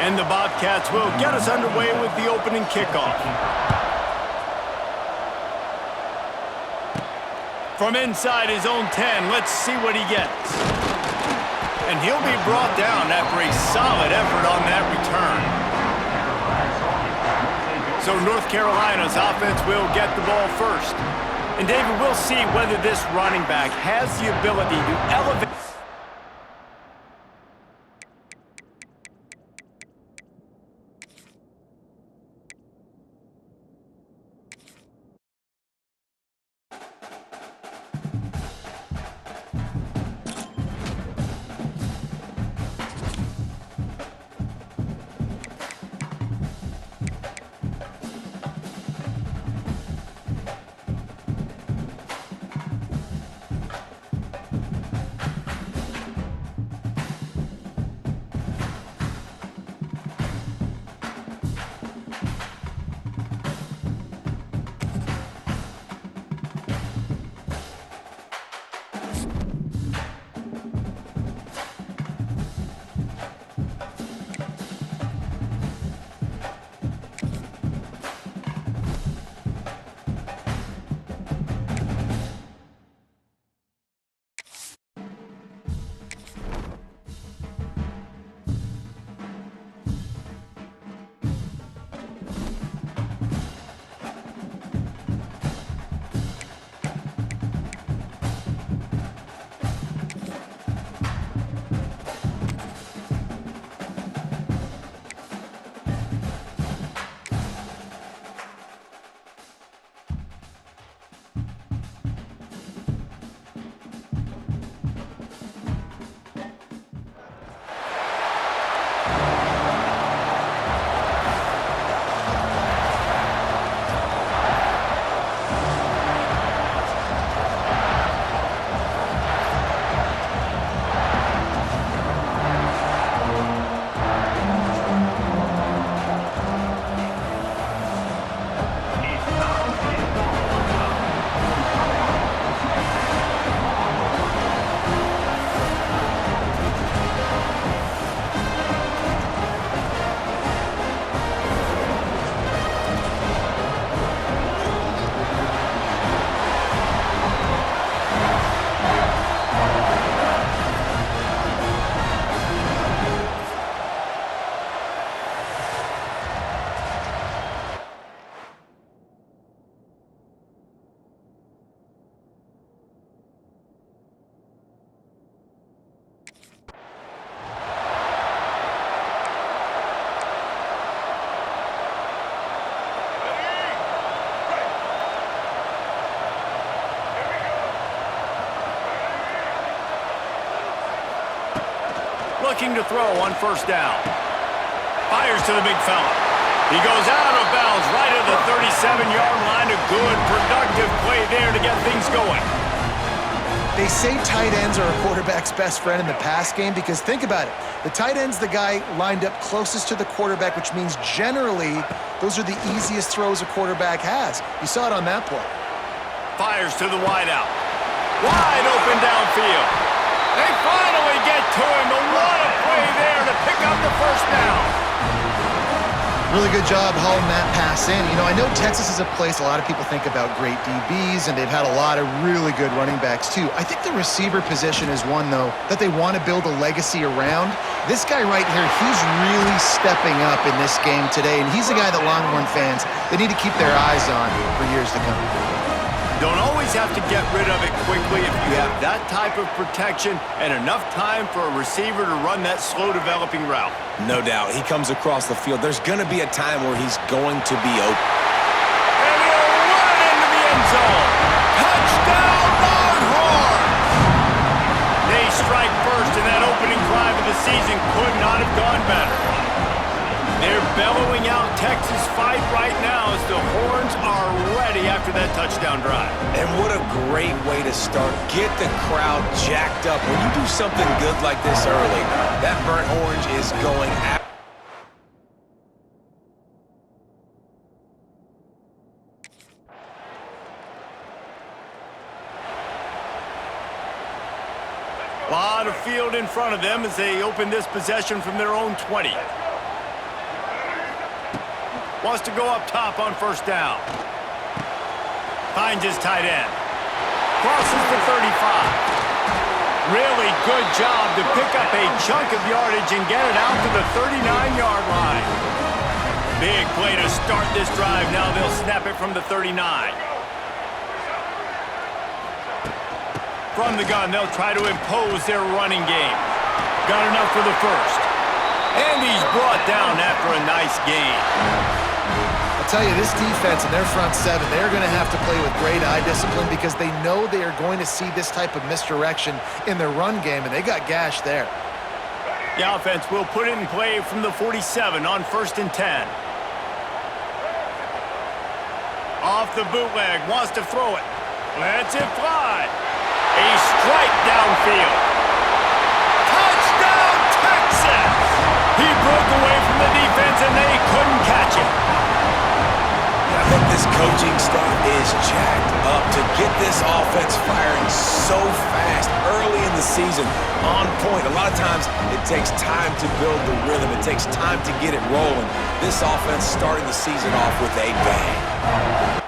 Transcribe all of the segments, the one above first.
And the Bobcats will get us underway with the opening kickoff. From inside his own 10, let's see what he gets. And he'll be brought down after a solid effort on that return. So North Carolina's offense will get the ball first. And David, we'll see whether this running back has the ability to elevate. Looking to throw on first down. Fires to the big fella. He goes out of bounds right at the 37-yard line. A good, productive play there to get things going. They say tight ends are a quarterback's best friend in the pass game because think about it. The tight end's the guy lined up closest to the quarterback, which means generally those are the easiest throws a quarterback has. You saw it on that play. Fires to the wideout. Wide open downfield. They finally get to him. A lot of play there to pick up the first down. Really good job hauling that pass in. You know, I know Texas is a place a lot of people think about great DBs, and they've had a lot of really good running backs too. I think the receiver position is one, though, that they want to build a legacy around. This guy right here, he's really stepping up in this game today, and he's a guy that Longhorn fans, they need to keep their eyes on for years to come. Don't always have to get rid of it quickly if you have that type of protection and enough time for a receiver to run that slow-developing route. No doubt. He comes across the field. There's going to be a time where he's going to be open. And he'll run into the end zone. Touchdown, Longhorns! They strike first, and that opening drive of the season could not have gone better. They're bellowing out Texas fight right now as the Horns are ready after that touchdown drive. And what a great way to start. Get the crowd jacked up. When you do something good like this early, that burnt orange is going out. A lot of field in front of them as they open this possession from their own 20. Wants to go up top on first down. Finds his tight end. Crosses the 35. Really good job to pick up a chunk of yardage and get it out to the 39-yard line. Big play to start this drive. Now they'll snap it from the 39. From the gun, they'll try to impose their running game. Got enough for the first. And he's brought down after a nice gain. I'll tell you, this defense and their front seven, they're going to have to play with great eye discipline because they know they are going to see this type of misdirection in their run game, and they got gashed there. The offense will put it in play from the 47 on 1st and 10. Off the bootleg, wants to throw it. Lets it fly. A strike downfield. Touchdown, Texas! He broke away from the defense and they couldn't catch him. I think this coaching staff is jacked up to get this offense firing so fast early in the season, on point. A lot of times it takes time to build the rhythm. It takes time to get it rolling. This offense starting the season off with a bang.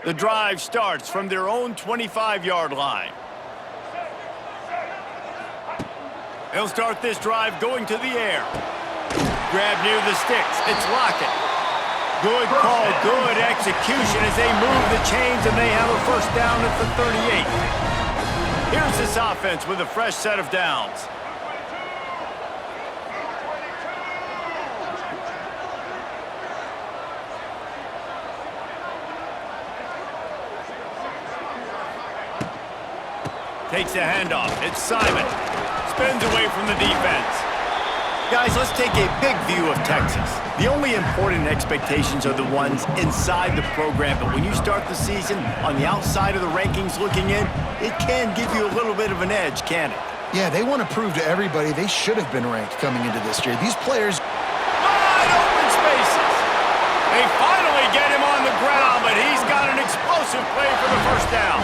The drive starts from their own 25-yard line. They'll start this drive going to the air. Grab near the sticks. It's Lockett. Good call, good execution as they move the chains, and they have a first down at the 38. Here's this offense with a fresh set of downs. Takes the handoff. It's Simon. Spins away from the defense. Guys, let's take a big view of Texas. The only important expectations are the ones inside the program, but when you start the season on the outside of the rankings looking in, it can give you a little bit of an edge, can it? Yeah, they want to prove to everybody they should have been ranked coming into this year. These players... Wide open spaces. They finally get him on the ground, but he's got an explosive play for the first down.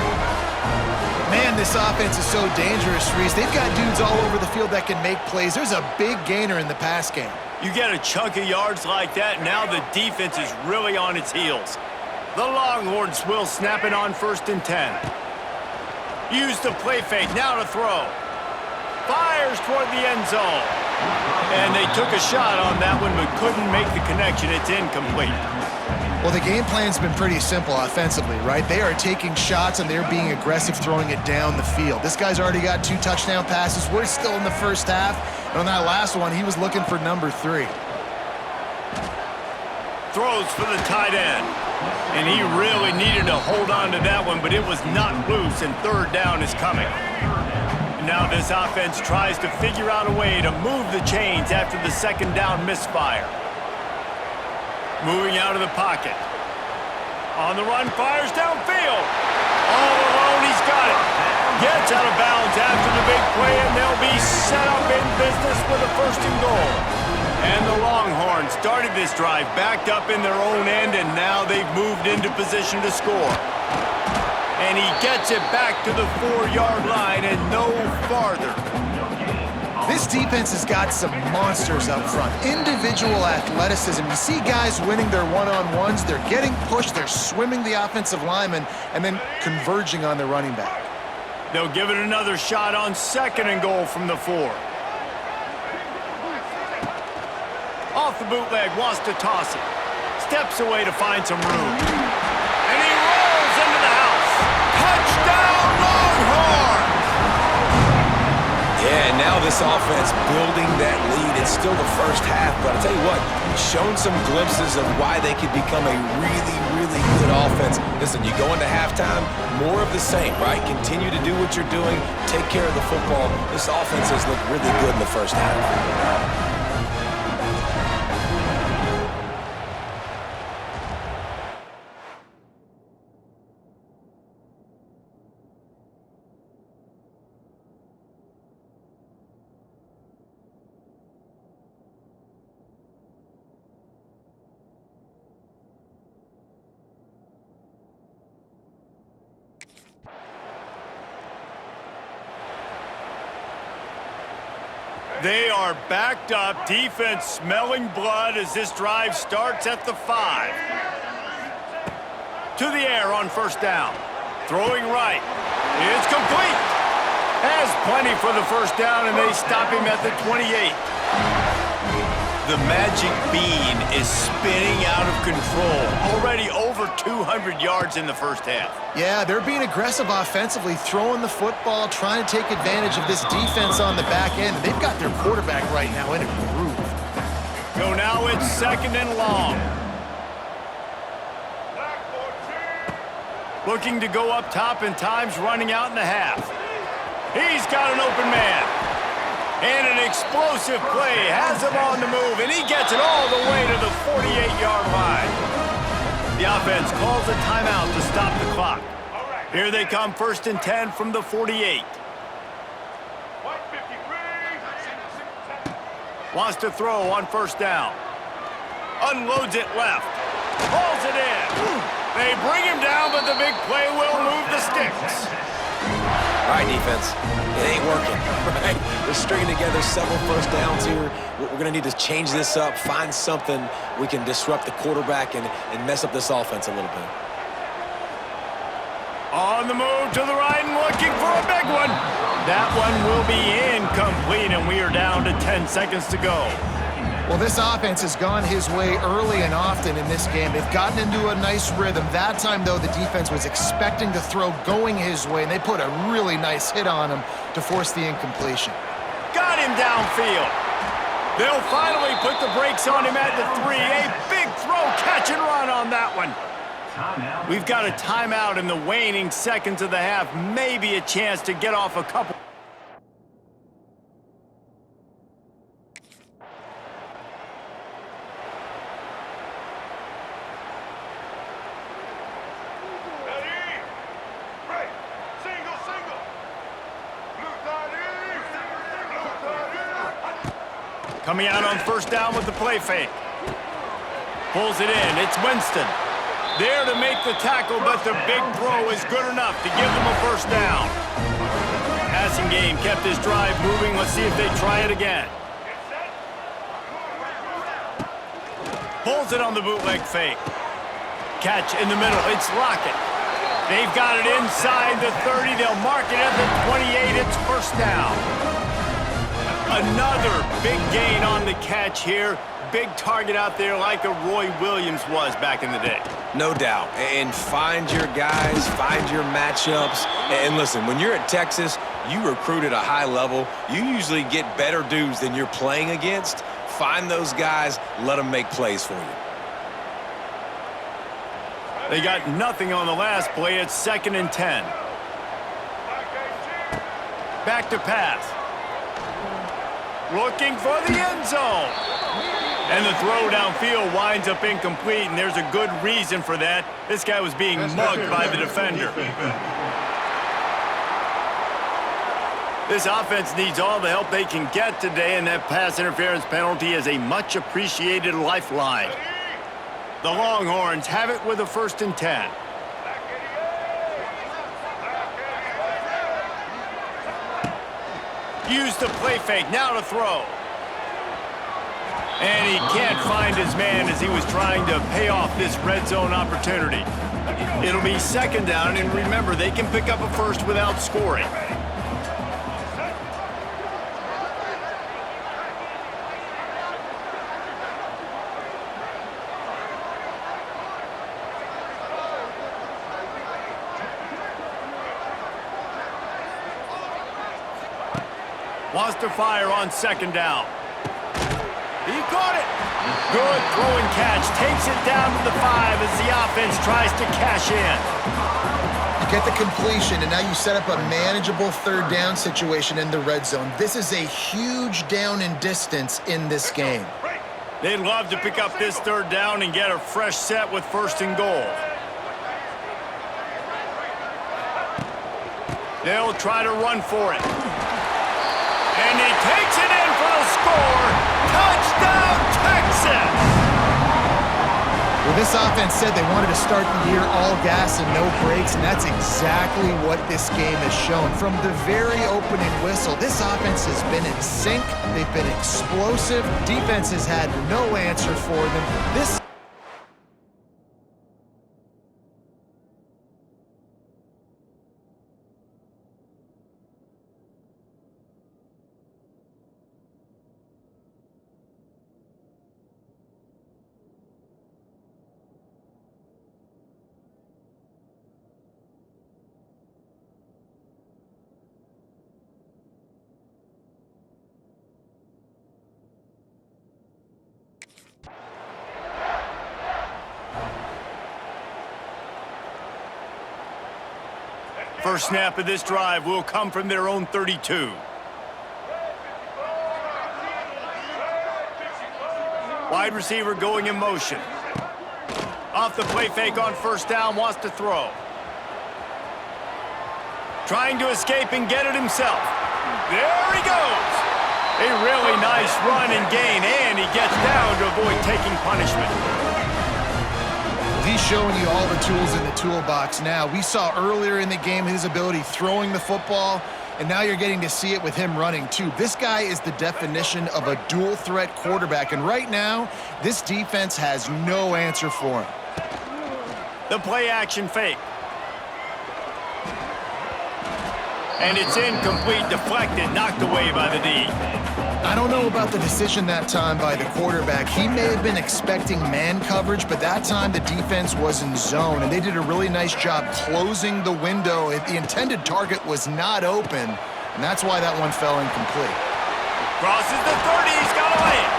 Man, this offense is so dangerous, Reese. They've got dudes all over the field that can make plays. There's a big gainer in the pass game. You get a chunk of yards like that, now the defense is really on its heels. The Longhorns will snap it on 1st and 10. Use the play fake, now to throw. Fires toward the end zone. And they took a shot on that one, but couldn't make the connection. It's incomplete. Well, the game plan's been pretty simple offensively, right? They are taking shots, and they're being aggressive throwing it down the field. This guy's already got 2 touchdown passes. We're still in the first half. And on that last one, he was looking for number 3. Throws for the tight end. And he really needed to hold on to that one, but it was not loose, and 3rd down is coming. And now this offense tries to figure out a way to move the chains after the 2nd down misfire. Moving out of the pocket. On the run, fires downfield. All alone, he's got it. Gets out of bounds after the big play, and they'll be set up in business with a 1st and goal. And the Longhorns started this drive backed up in their own end, and now they've moved into position to score. And he gets it back to the 4-yard line and no farther. This defense has got some monsters up front. Individual athleticism. You see guys winning their one-on-ones. They're getting pushed. They're swimming the offensive lineman and then converging on the running back. They'll give it another shot on 2nd and goal from the 4. Off the bootleg, wants to toss it. Steps away to find some room. And he rolls into the house. Touchdown, Longhorns! Yeah, and now this offense building that lead. It's still the first half, but I'll tell you what, shown some glimpses of why they could become a really, really good offense. Listen, you go into halftime, more of the same, right? Continue to do what you're doing, take care of the football. This offense has looked really good in the first half. They are backed up, defense smelling blood as this drive starts at the 5. To the air on 1st down. Throwing right. It's complete. Has plenty for the 1st down, and they stop him at the 28. The magic bean is spinning out of control. Already over 200 yards in the first half. Yeah, they're being aggressive offensively, throwing the football, trying to take advantage of this defense on the back end. They've got their quarterback right now in a groove. So now it's 2nd and long. Looking to go up top, and time's running out in the half. He's got an open man. And an explosive play has him on the move, and he gets it all the way to the 48-yard line. The offense calls a timeout to stop the clock. Here they come, 1st and 10 from the 48. Wants to throw on 1st down. Unloads it left. Hauls it in. They bring him down, but the big play will move the sticks. All right, defense, it ain't working, right? They're stringing together several 1st downs here. We're going to need to change this up, find something we can disrupt the quarterback and mess up this offense a little bit. On the move to the right and looking for a big one. That one will be incomplete, and we are down to 10 seconds to go. Well, this offense has gone his way early and often in this game. They've gotten into a nice rhythm. That time, though, the defense was expecting the throw going his way, and they put a really nice hit on him to force the incompletion. Got him downfield. They'll finally put the brakes on him at the 3. A big throw, catch and run on that one. We've got a timeout in the waning seconds of the half. Maybe a chance to get off a couple. Coming out on first down with the play fake. Pulls it in. It's Winston. There to make the tackle, but the big throw is good enough to give them a first down. Passing game kept his drive moving. Let's see if they try it again. Pulls it on the bootleg fake. Catch in the middle. It's Lockett. They've got it inside the 30. They'll mark it at the 28. It's first down. Another big gain on the catch here. Big target out there like a Roy Williams was back in the day. No doubt. And find your guys, find your matchups. And listen, when you're at Texas, you recruit at a high level. You usually get better dudes than you're playing against. Find those guys, let them make plays for you. They got nothing on the last play. It's 2nd and 10. Back to pass. Looking for the end zone. And the throw downfield winds up incomplete, and there's a good reason for that. This guy was being mugged by the defender. This offense needs all the help they can get today, and that pass interference penalty is a much-appreciated lifeline. The Longhorns have it with a 1st and 10. Use the play fake, now to throw. And he can't find his man as he was trying to pay off this red zone opportunity. It'll be 2nd down, and remember, they can pick up a first without scoring. Wants to fire on 2nd down. He caught it. Good throw and catch. Takes it down to the 5 as the offense tries to cash in. You get the completion, and now you set up a manageable 3rd down situation in the red zone. This is a huge down in distance in this game. They'd love to pick up this 3rd down and get a fresh set with 1st and goal. They'll try to run for it. And he takes it in for the score. Touchdown, Texas! Well, this offense said they wanted to start the year all gas and no brakes, and that's exactly what this game has shown. From the very opening whistle, this offense has been in sync. They've been explosive. Defense has had no answer for them. This First snap of this drive will come from their own 32. Wide receiver going in motion. Off the play fake on 1st down, wants to throw. Trying to escape and get it himself. There he goes. A really nice run and gain, and he gets down to avoid taking punishment. He's showing you all the tools in the toolbox now. We saw earlier in the game his ability throwing the football, and now you're getting to see it with him running too. This guy is the definition of a dual threat quarterback, and right now, this defense has no answer for him. The play action fake. And it's incomplete, deflected, knocked away by the D. I don't know about the decision that time by the quarterback. He may have been expecting man coverage, but that time the defense was in zone, and they did a really nice job closing the window. The intended target was not open, and that's why that one fell incomplete. Crosses the 30, he's got to lay it.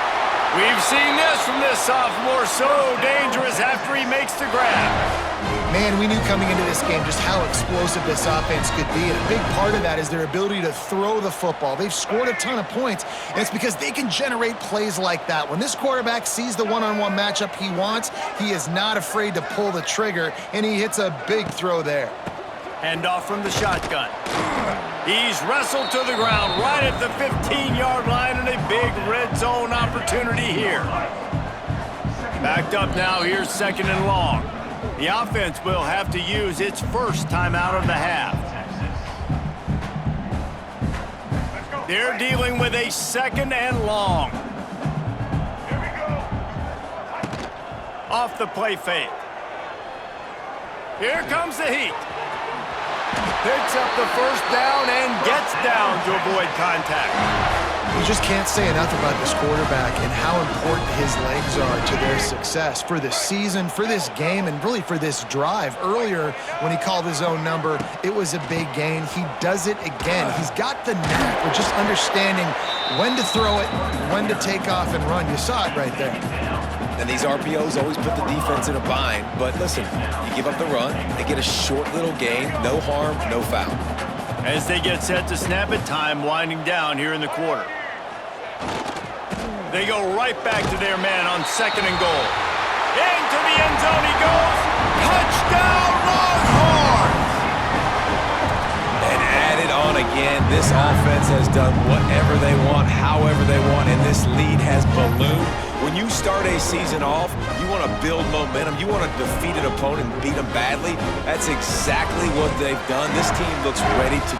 We've seen this from this sophomore, so dangerous after he makes the grab. Man, we knew coming into this game just how explosive this offense could be, and a big part of that is their ability to throw the football. They've scored a ton of points, and it's because they can generate plays like that. When this quarterback sees the one-on-one matchup he wants, he is not afraid to pull the trigger, and he hits a big throw there. Handoff from the shotgun. He's wrestled to the ground right at the 15-yard line, and a big red zone opportunity here. Backed up now, here's 2nd and long. The offense will have to use its first timeout of the half. They're dealing with a 2nd and long. Off the play fake. Here comes the heat. Picks up the first down and gets down to avoid contact. You just can't say enough about this quarterback and how important his legs are to their success for this season, for this game, and really for this drive. Earlier, when he called his own number, it was a big gain. He does it again. He's got the knack of just understanding when to throw it, when to take off and run. You saw it right there. And these RPOs always put the defense in a bind. But listen, you give up the run, they get a short little gain, no harm, no foul. As they get set to snap it, time winding down here in the quarter. They go right back to their man on 2nd and goal. Into the end zone he goes. Touchdown, Longhorns! And add it on again. This offense has done whatever they want, however they want, and this lead has ballooned. When you start a season off, you want to build momentum. You want to defeat an opponent and beat them badly. That's exactly what they've done. This team looks ready to...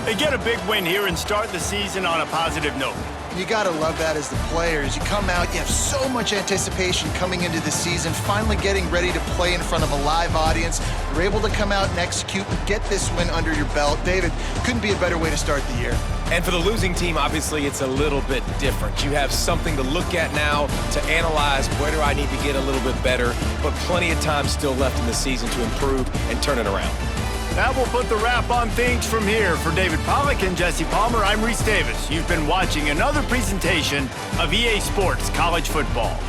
They get a big win here and start the season on a positive note. You got to love that as the players. You come out, you have so much anticipation coming into the season, finally getting ready to play in front of a live audience. You're able to come out and execute, get this win under your belt. David, couldn't be a better way to start the year. And for the losing team, obviously, it's a little bit different. You have something to look at now to analyze where do I need to get a little bit better, but plenty of time still left in the season to improve and turn it around. That will put the wrap on things from here. For David Pollack and Jesse Palmer, I'm Reese Davis. You've been watching another presentation of EA Sports College Football.